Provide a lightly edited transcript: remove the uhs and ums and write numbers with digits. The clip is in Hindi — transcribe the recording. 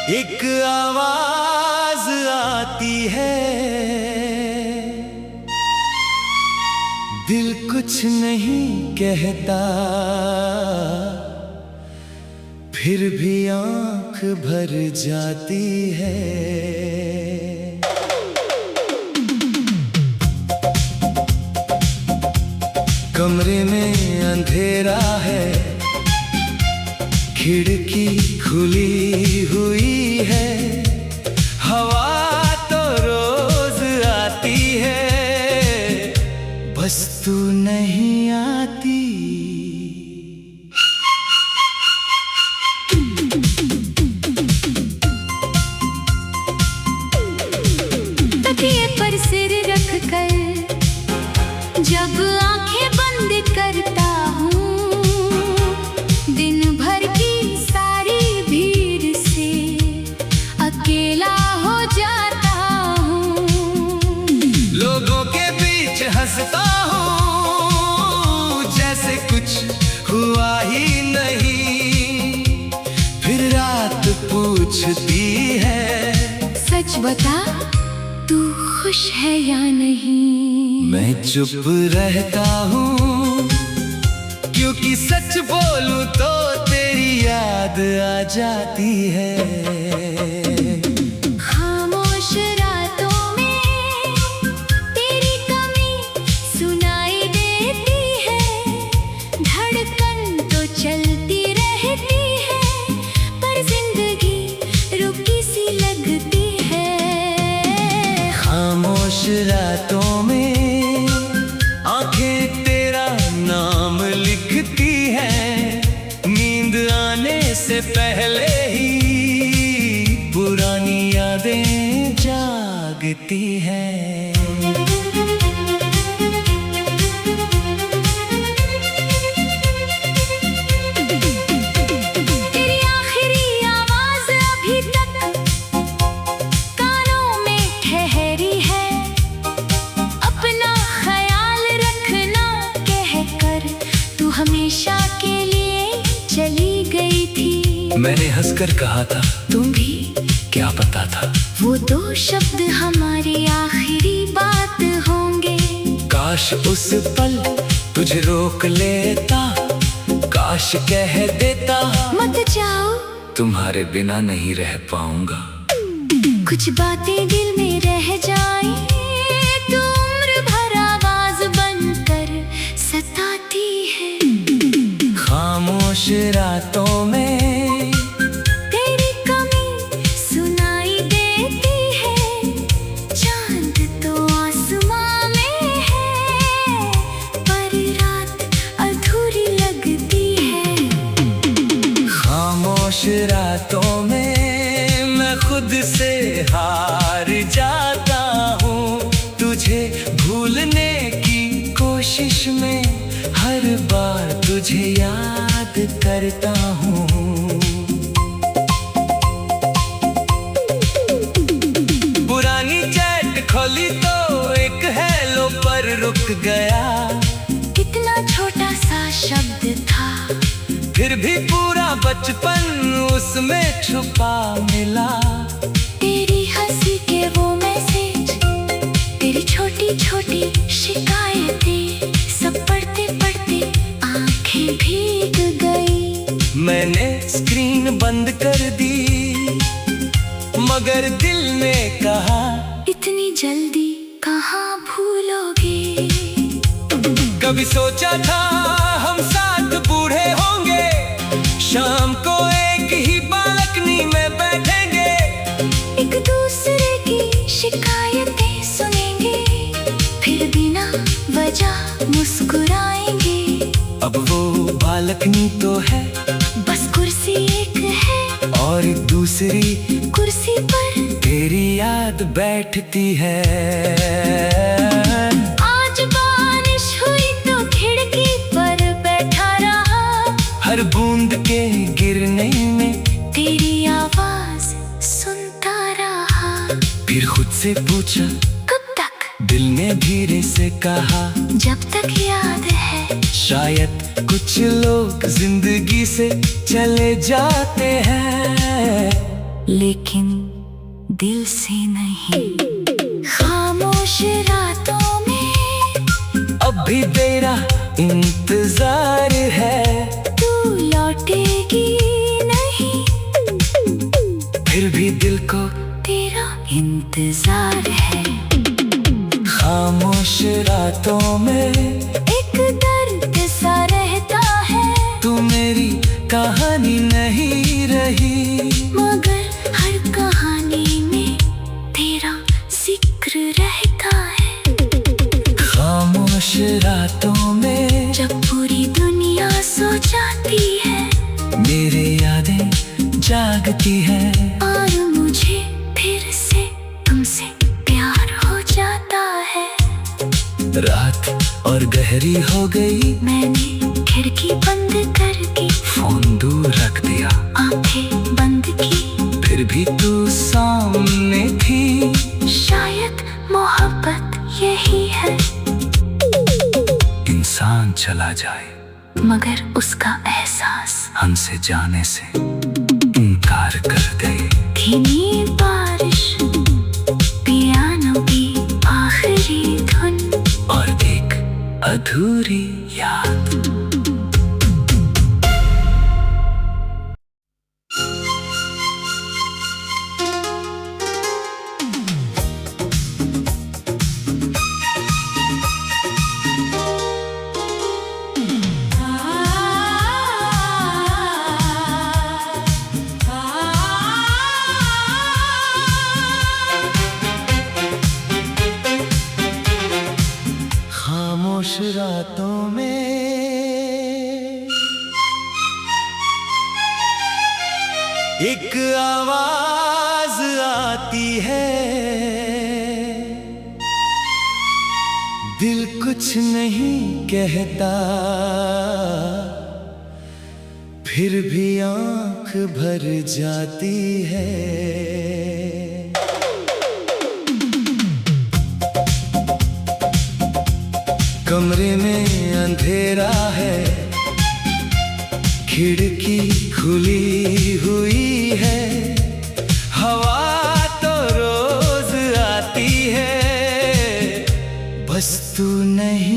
एक आवाज आती है, दिल कुछ नहीं कहता, फिर भी आंख भर जाती है। कमरे में अंधेरा है, खिड़की खुली हुई है, हवा तो रोज आती है, बस तू नहीं आती। तकिए पर सिर रख कर जब आंखें बंद करता हूँ, दिन भर की सारी भीड़ से अकेला हो जाता हूँ। लोगों के बीच हंसता हूँ जैसे कुछ हुआ ही नहीं, फिर रात पूछती है, सच बता तू खुश है या नहीं। मैं चुप रहता हूँ क्योंकि सच बोलूं तो तेरी याद आ जाती है। खामोश रातों में तेरी कमी सुनाई देती है, धड़कन तो चलती रहती है, पर जिंदगी रुकी सी लगती है। खामोश रातों में आंखें तेरा नाम लिखती हैं, नींद आने से पहले ही पुरानी यादें जागती हैं। तेरी आखिरी आवाज अभी तक कानों में ठहरी है, अपना ख्याल रखना कहकर तू हमेशा के लिए चली गई थी। मैंने हंसकर कहा था, तुम भी क्या पता था वो दो शब्द हमारी आखिरी बात होंगे। काश उस पल तुझे रोक लेता, काश कह देता मत जाओ तुम्हारे बिना नहीं रह पाऊंगा। कुछ बातें दिल में रह जाए तो उम्र भर आवाज बनकर सताती है। खामोश रातों में तेरी कमी सुनाई देती है, चांद तो आसमां में है, पर रात अधूरी लगती है। खामोश रातों में मैं खुद से हार जाता हूँ, तुझे भूलने की कोशिश में हर बार तुझे याद करता हूँ। पुरानी चैट खोली तो एक हेलो पर रुक गया, कितना छोटा सा शब्द था, फिर भी पूरा बचपन उसमें छुपा मिला। तेरी हंसी के वो मैसेज, तेरी छोटी छोटी शिकायतें, सब पढ़ते पढ़ते आंखें भीग गई। मैंने स्क्रीन बंद कर दी मगर दिल ने कहा, इतनी जल्दी कहाँ भूलोगे। कभी सोचा था हम साथ बूढ़े होंगे, शाम को एक ही बालकनी में बैठेंगे, एक दूसरे की शिकायतें सुनेंगे, फिर बिना वजह मुस्कुराएंगे। अब वो बालकनी तो है, बस कुर्सी एक है और दूसरी कुर्सी पर तेरी याद बैठती है। आज बारिश हुई तो खिड़की पर बैठा रहा, हर बूंद के गिरने में तेरी आवाज सुनता रहा। फिर खुद से पूछा, कब तक? दिल ने धीरे से कहा, जब तक याद है। शायद कुछ लोग जिंदगी से चले जाते हैं, लेकिन दिल से नहीं। खामोश रातों में अब भी तेरा इंतजार है, तू लौटेगी नहीं, फिर भी दिल को तेरा इंतजार है। खामोश रातों में एक दर्द सा रहता है, तू मेरी कहानी नहीं रही, मगर हर कहानी में तेरा जिक्र रहता है। खामोश रातों में जब पूरी दुनिया सो जाती है, मेरी यादें जागती हैं, और मुझे फिर से तुमसे प्यार हो जाता है। रात और गहरी हो गई, मैंने खिड़की बंद करके फोन दूर रख दिया, आंखें बंद की, फिर भी तू सामने थी। शायद मोहब्बत यही है, इंसान चला जाए मगर उसका एहसास हमसे जाने से इनकार कर दे। धीमी बारिश, पियानो की आखिरी धुन, और एक अधूरी याद। खामोश रातों में एक आवाज आती है, दिल कुछ नहीं कहता, फिर भी आंख भर जाती है। कमरे में अंधेरा है, खिड़की खुली हुई है, हवा तो रोज आती है, बस तू नहीं